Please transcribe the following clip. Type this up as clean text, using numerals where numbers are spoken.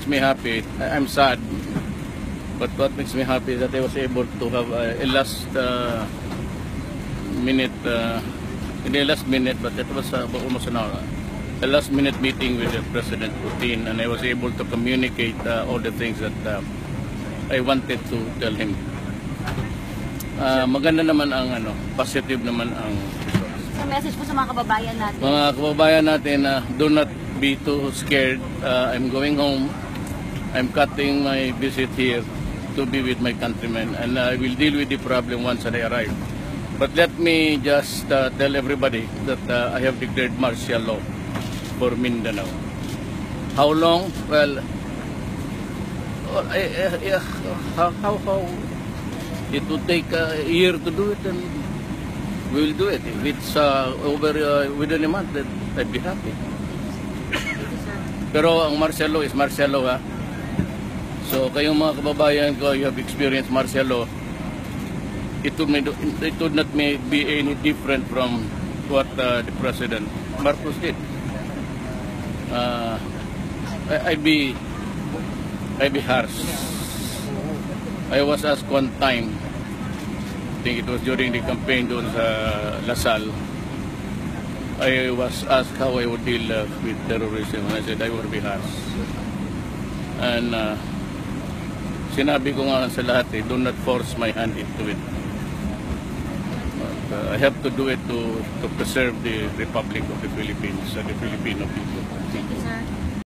makes me happy, I'm sad, but what makes me happy is that I was able to have a last minute, hindi last minute, but it was almost an hour, a last minute meeting with President Putin, and I was able to communicate all the things that I wanted to tell him. Maganda naman ang positive naman ang So message po sa mga kababayan natin. Mga kababayan natin, do not be too scared. I'm going home. I'm cutting my visit here to be with my countrymen, and I will deal with the problem once I arrive. But let me just tell everybody that I have declared martial law for Mindanao. How long? Well, how it would take a year to do it, and we will do it. If it's over within a month, then I'd be happy. Pero ang martial law is martial law, ha? So kayong mga kababayan ko, you have experienced martial law. It would not be any different from what the President Marcos did. I'd be harsh. I was asked one time, I think it was during the campaign doon sa Lasal, I was asked how I would deal with terrorism, and I said I would be harsh. And sinabi ko nga sa lahat, do not force my hand into it. I have to do it to preserve the Republic of the Philippines, the Filipino people. Thank you, sir.